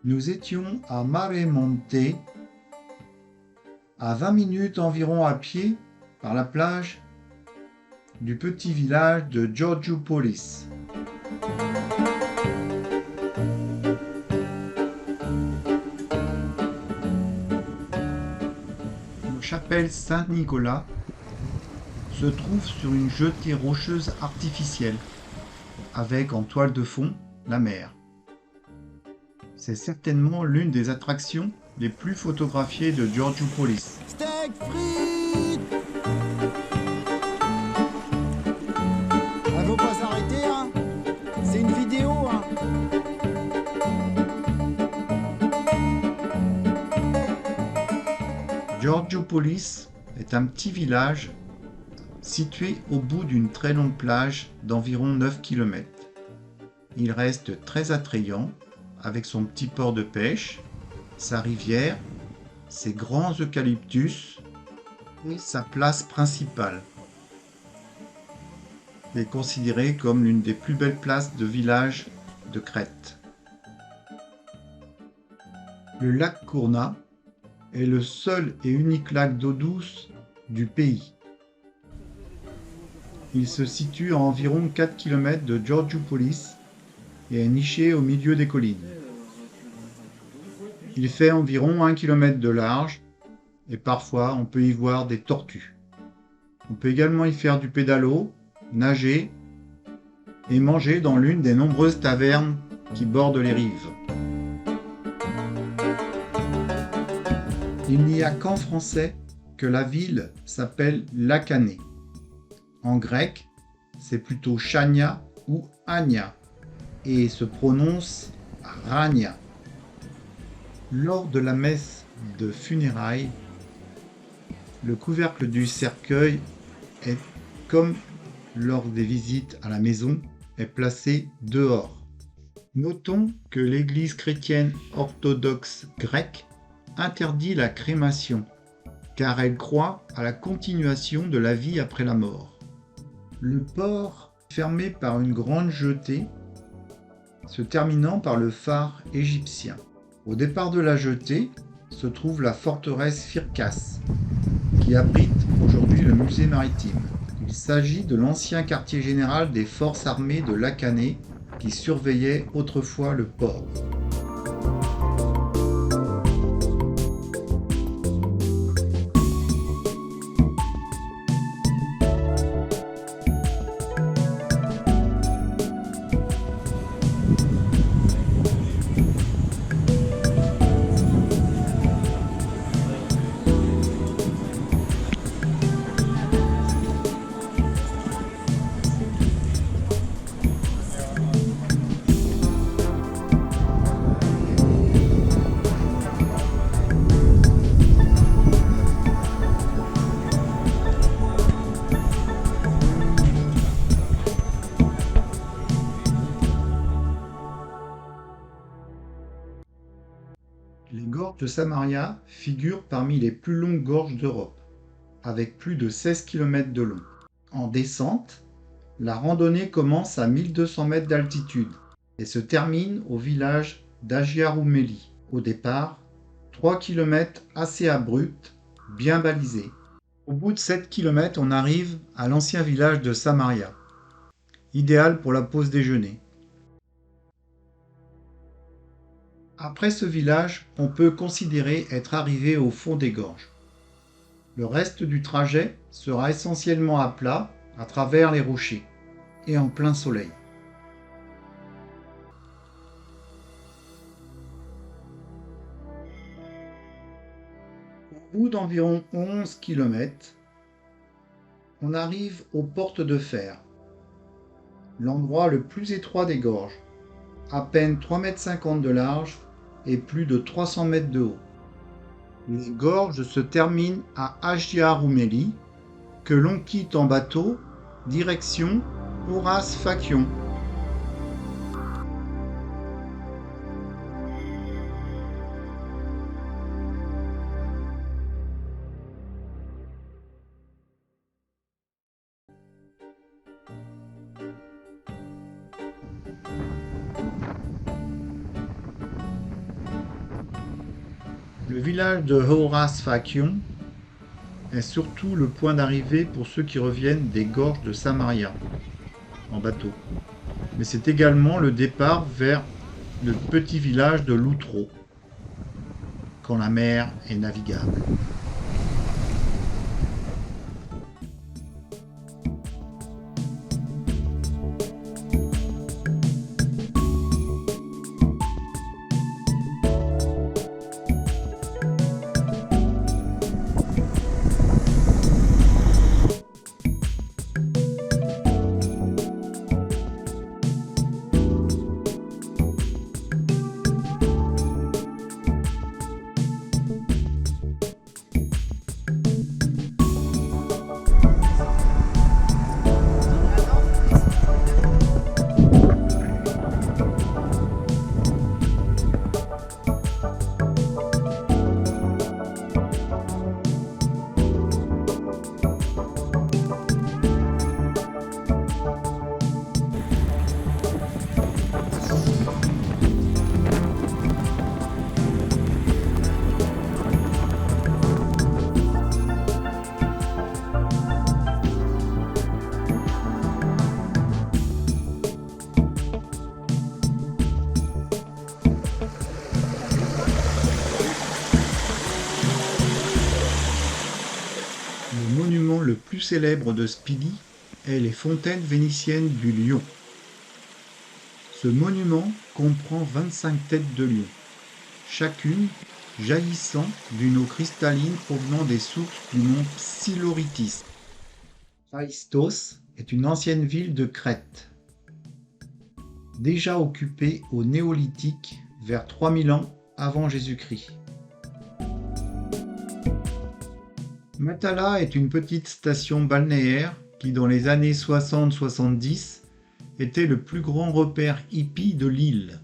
Nous étions à Mare Monte, à 20 minutes environ à pied par la plage du petit village de Georgiopolis. La chapelle Saint-Nicolas se trouve sur une jetée rocheuse artificielle, avec en toile de fond la mer. C'est certainement l'une des attractions les plus photographiées de Georgiopolis. Steak frites. Faut pas s'arrêter, hein. C'est une vidéo, hein. Georgiopolis est un petit village situé au bout d'une très longue plage d'environ 9 km. Il reste très attrayant avec son petit port de pêche, sa rivière, ses grands eucalyptus et sa place principale. Il est considéré comme l'une des plus belles places de village de Crète. Le lac Kourna est le seul et unique lac d'eau douce du pays. Il se situe à environ 4 km de Georgiopolis et est niché au milieu des collines. Il fait environ 1 km de large et parfois on peut y voir des tortues. On peut également y faire du pédalo, nager et manger dans l'une des nombreuses tavernes qui bordent les rives. Il n'y a qu'en français que la ville s'appelle Lakané. En grec, c'est plutôt Chania ou Ania et se prononce Rania. Lors de la messe de funérailles, le couvercle du cercueil est, comme lors des visites à la maison, est placé dehors. Notons que l'Église chrétienne orthodoxe grecque interdit la crémation, car elle croit à la continuation de la vie après la mort. Le port, fermé par une grande jetée, se terminant par le phare égyptien. Au départ de la jetée se trouve la forteresse Firkas, qui abrite aujourd'hui le musée maritime. Il s'agit de l'ancien quartier général des forces armées de Lakané qui surveillait autrefois le port. Les gorges de Samaria figurent parmi les plus longues gorges d'Europe, avec plus de 16 km de long. En descente, la randonnée commence à 1200 mètres d'altitude et se termine au village d'Agiaroumeli. Au départ, 3 km assez abrupts, bien balisés. Au bout de 7 km, on arrive à l'ancien village de Samaria, idéal pour la pause déjeuner. Après ce village, on peut considérer être arrivé au fond des gorges. Le reste du trajet sera essentiellement à plat, à travers les rochers, et en plein soleil. Au bout d'environ 11 km, on arrive aux portes de fer, l'endroit le plus étroit des gorges, à peine 3,50 m de large et plus de 300 mètres de haut. Les gorges se terminent à Agiaroumeli, que l'on quitte en bateau, direction Horas-Fakion. Le village de Horas Fakion est surtout le point d'arrivée pour ceux qui reviennent des gorges de Samaria en bateau. Mais c'est également le départ vers le petit village de Loutro, quand la mer est navigable. Le monument le plus célèbre de Spili est les fontaines vénitiennes du Lion. Ce monument comprend 25 têtes de lion, chacune jaillissant d'une eau cristalline provenant des sources du mont Psiloritis. Phaistos est une ancienne ville de Crète, déjà occupée au Néolithique vers 3000 ans avant Jésus-Christ. Matala est une petite station balnéaire qui, dans les années 60-70, était le plus grand repère hippie de l'île.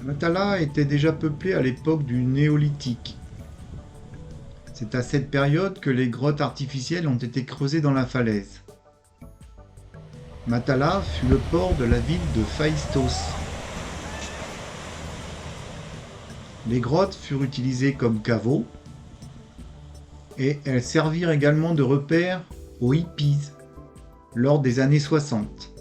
Matala était déjà peuplée à l'époque du Néolithique. C'est à cette période que les grottes artificielles ont été creusées dans la falaise. Matala fut le port de la ville de Phaistos. Les grottes furent utilisées comme caveaux et elles servirent également de repère aux hippies lors des années 60.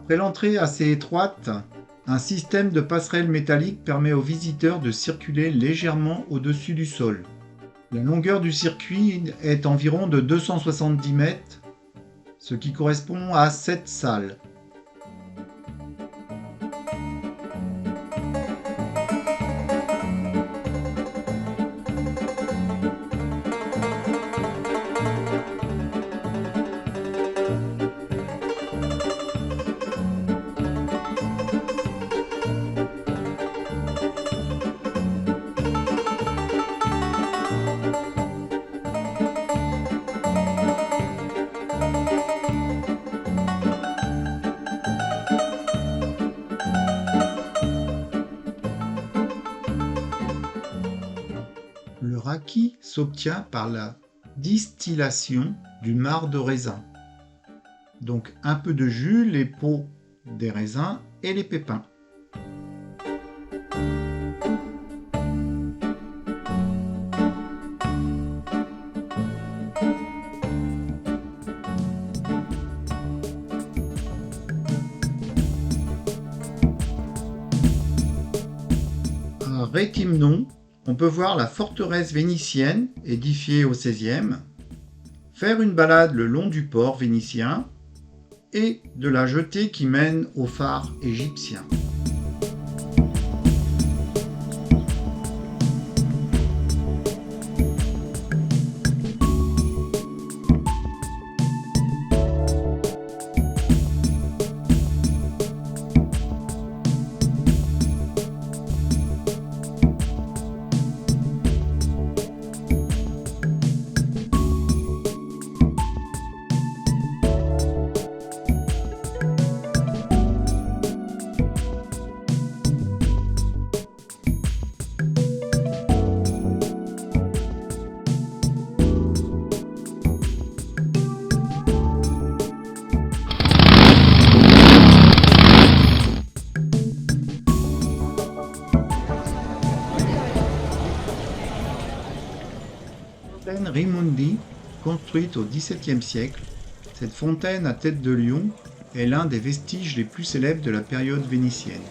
Après l'entrée assez étroite, un système de passerelles métalliques permet aux visiteurs de circuler légèrement au-dessus du sol. La longueur du circuit est environ de 270 mètres, ce qui correspond à 7 salles. raki s'obtient par la distillation du marc de raisin. Donc un peu de jus, les peaux des raisins et les pépins. À Réquimnon, on peut voir la forteresse vénitienne édifiée au XVIe, faire une balade le long du port vénitien et de la jetée qui mène au phare égyptien. Fontaine Rimondi, construite au XVIIe siècle, cette fontaine à tête de lion est l'un des vestiges les plus célèbres de la période vénitienne.